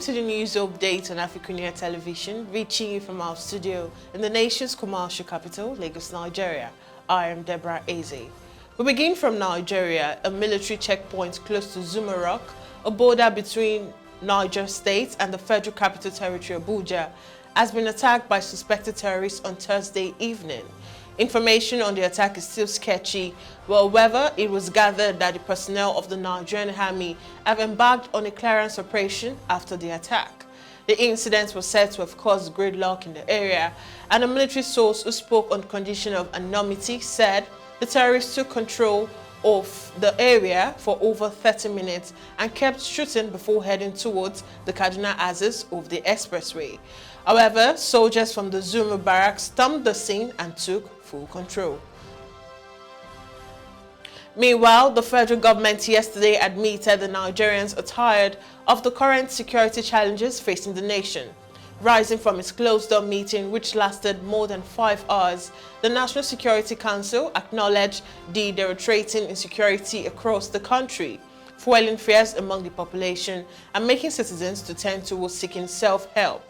to the news update on AFRICUNIA television, reaching you from our studio in the nation's commercial capital, Lagos, Nigeria. I am Deborah Ezeh. We begin from Nigeria. A military checkpoint close to Zuma Rock, a border between Niger State and the Federal Capital Territory, Abuja, has been attacked by suspected terrorists on Thursday evening. Information on the attack is still sketchy. However, it was gathered that the personnel of the Nigerian army have embarked on a clearance operation after the attack. The incident was said to have caused gridlock in the area, and a military source who spoke on condition of anonymity said the terrorists took control of the area for over 30 minutes and kept shooting before heading towards the cardinal axis of the expressway. However, soldiers from the Zuma barracks stormed the scene and took full control. Meanwhile, the federal government yesterday admitted the Nigerians are tired of the current security challenges facing the nation. Rising from its closed-door meeting, which lasted more than 5 hours, the National Security Council acknowledged the deteriorating insecurity across the country, fueling fears among the population and making citizens to tend towards seeking self-help.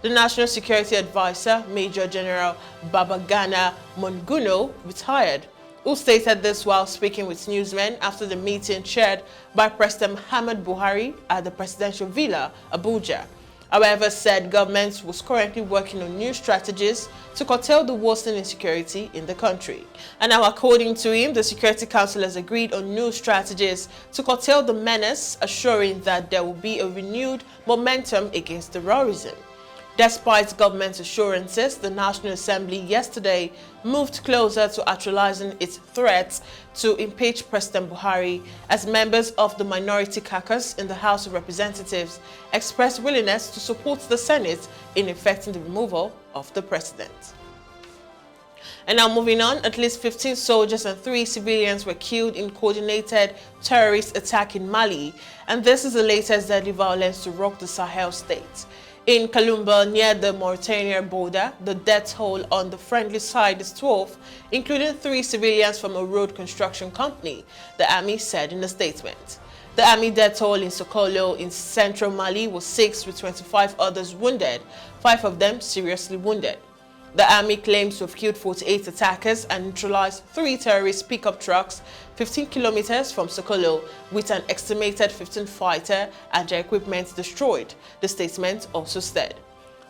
The National Security Advisor, Major General Babagana Monguno, retired, who stated this while speaking with newsmen after the meeting chaired by President Muhammadu Buhari at the presidential villa, Abuja. However, said government was currently working on new strategies to curtail the worsening insecurity in the country. And now, according to him, the Security Council has agreed on new strategies to curtail the menace, assuring that there will be a renewed momentum against terrorism. Despite government assurances, the National Assembly yesterday moved closer to actualizing its threats to impeach President Buhari as members of the minority caucus in the House of Representatives expressed willingness to support the Senate in effecting the removal of the president. And now moving on, at least 15 soldiers and 3 civilians were killed in coordinated terrorist attack in Mali, and this is the latest deadly violence to rock the Sahel state. In Kalumba, near the Mauritania border, the death toll on the friendly side is 12, including 3 civilians from a road construction company, the army said in a statement. The army death toll in Sokolo in central Mali was 6, with 25 others wounded, 5 of them seriously wounded. The army claims to have killed 48 attackers and neutralized 3 terrorist pickup trucks 15 kilometers from Sokolo, with an estimated 15 fighter and their equipment destroyed, the statement also said.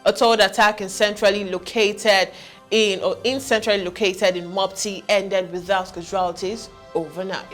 A third attack centrally located in Mopti ended without casualties overnight.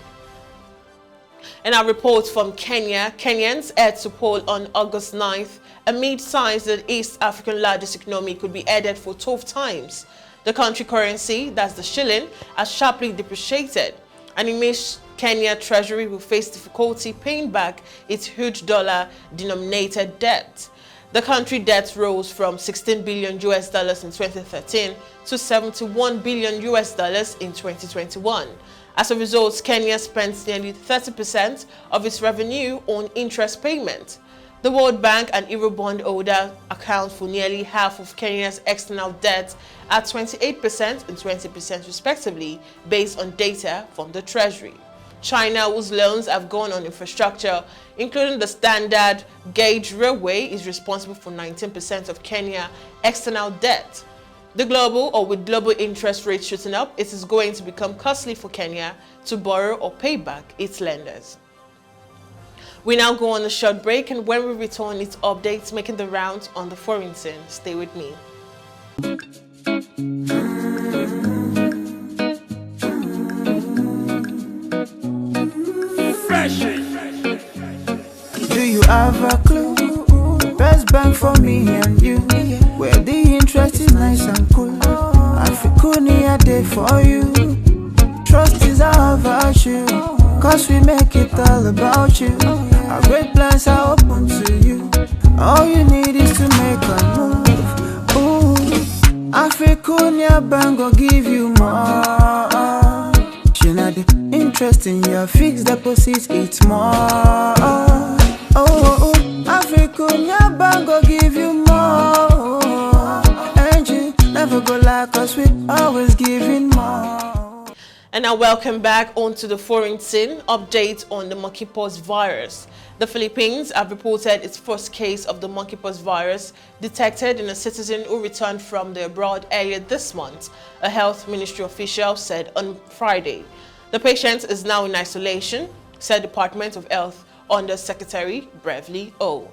And our report from Kenya, Kenyans head to poll on August 9th amid signs that East Africa's largest economy could be headed for tough times. The country currency, that's the shilling, has sharply depreciated, and it means Kenya Treasury will face difficulty paying back its huge dollar-denominated debt. The country debt rose from $16 billion in 2013 to $71 billion in 2021. As a result, Kenya spends nearly 30% of its revenue on interest payment. The World Bank and Eurobond holder account for nearly half of Kenya's external debt at 28% and 20% respectively, based on data from the Treasury. China, whose loans have gone on infrastructure, including the standard gauge railway, is responsible for 19% of Kenya's external debt. With global interest rates shooting up, it is going to become costly for Kenya to borrow or pay back its lenders. We now go on a short break, and when we return, it's updates making the rounds on the foreign scene. Stay with me. Do you have a clue? The best bank for me and you, where the interest is nice and cool. AFRICUNIA day for you. Trust is our virtue, cause we make it all about you. Our great plans are open to you. All you need is to make a move. Ooh, AFRICUNIA bank will give you more. You know the interest in your fixed deposits, it's more. AFRICUNIA bank will give you more. And you never go lie, cause we always giving more. And now welcome back onto the foreign scene. Update on the monkeypox virus. The Philippines have reported its first case of the monkeypox virus detected in a citizen who returned from the abroad earlier this month, a health ministry official said on Friday. The patient is now in isolation, said Department of Health Under Secretary Beverly O.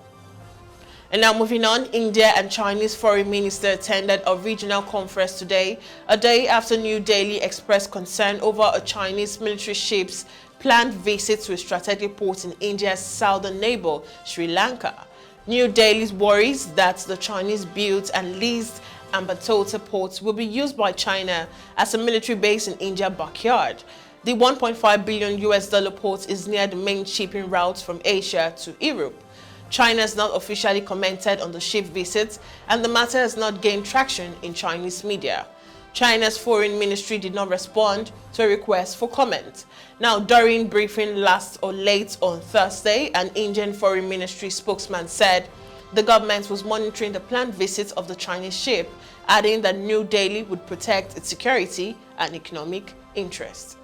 And now moving on, India and Chinese foreign minister attended a regional conference today, a day after New Delhi expressed concern over a Chinese military ship's planned visit to a strategic port in India's southern neighbor, Sri Lanka. New Delhi worries that the Chinese-built and leased Ambatota port will be used by China as a military base in India's backyard. The $1.5 billion port is near the main shipping routes from Asia to Europe. China has not officially commented on the ship visit, and the matter has not gained traction in Chinese media. China's foreign ministry did not respond to a request for comment. Now, during briefing late on Thursday, an Indian foreign ministry spokesman said the government was monitoring the planned visit of the Chinese ship, adding that New Delhi would protect its security and economic interests.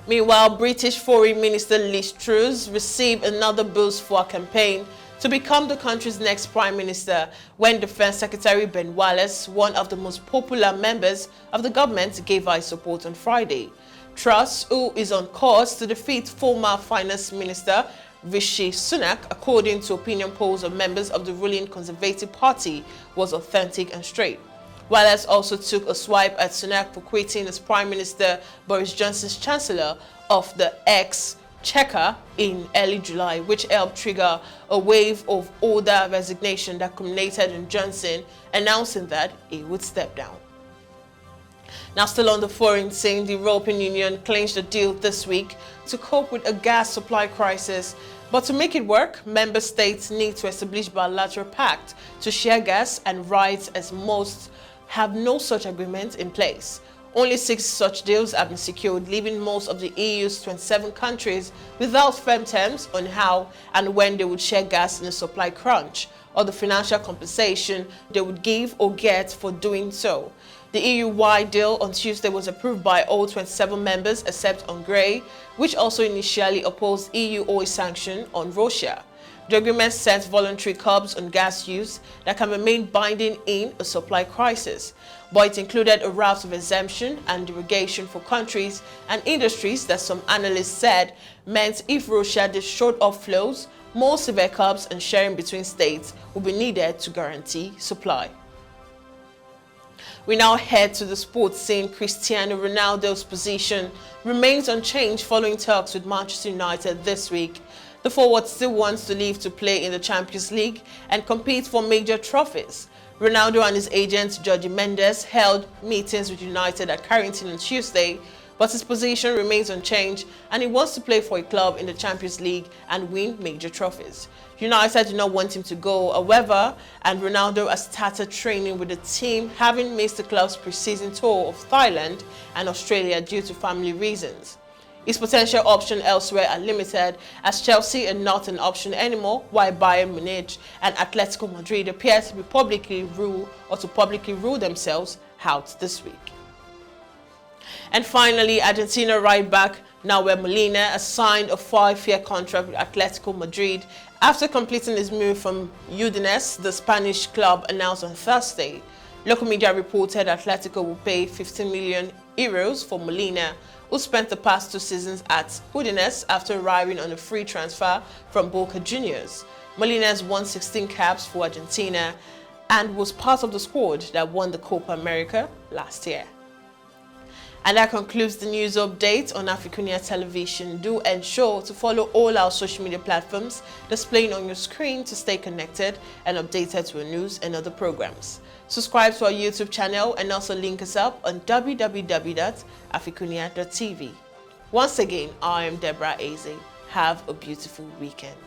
Meanwhile, British Foreign Minister Truss received another boost for her campaign to become the country's next Prime Minister when Defense Secretary Ben Wallace, one of the most popular members of the government, gave her support on Friday. Truss, who is on course to defeat former Finance Minister Rishi Sunak, according to opinion polls of members of the ruling Conservative Party, was authentic and straight. Wallace also took a swipe at Sunak for quitting as Prime Minister Boris Johnson's Chancellor of the Exchequer in early July, which helped trigger a wave of order resignation that culminated in Johnson announcing that he would step down. Now, still on the foreign scene, the European Union clinched a deal this week to cope with a gas supply crisis. But to make it work, member states need to establish a bilateral pact to share gas and rights, as most have no such agreement in place. Only 6 such deals have been secured, leaving most of the EU's 27 countries without firm terms on how and when they would share gas in a supply crunch, or the financial compensation they would give or get for doing so. The EU-wide deal on Tuesday was approved by all 27 members except Hungary, which also initially opposed EU oil sanctions on Russia. The agreement sets voluntary curbs on gas use that can remain binding in a supply crisis, but it included a raft of exemption and derogation for countries and industries that some analysts said meant if Russia did short off flows, more severe curbs and sharing between states would be needed to guarantee supply. We now head to the sports scene. Cristiano Ronaldo's position remains unchanged following talks with Manchester United this week. The forward still wants to leave to play in the Champions League and compete for major trophies. Ronaldo and his agent, Jorge Mendes, held meetings with United at Carrington on Tuesday, but his position remains unchanged and he wants to play for a club in the Champions League and win major trophies. United do not want him to go, however, and Ronaldo has started training with the team, having missed the club's pre-season tour of Thailand and Australia due to family reasons. His potential options elsewhere are limited, as Chelsea are not an option anymore, while Bayern Munich and Atletico Madrid appear to publicly rule themselves out this week. And finally, Argentina right back Molina has signed a 5-year contract with Atletico Madrid after completing his move from Udinese, the Spanish club announced on Thursday. Local media reported Atletico will pay €15 million for Molina, who spent the past 2 seasons at Udinese after arriving on a free transfer from Boca Juniors. Molina has won 16 caps for Argentina and was part of the squad that won the Copa America last year. And that concludes the news update on AFRICUNIA television. Do ensure to follow all our social media platforms displaying on your screen to stay connected and updated to our news and other programs. Subscribe to our YouTube channel and also link us up on www.africunia.tv. Once again, I am Deborah Ezeh. Have a beautiful weekend.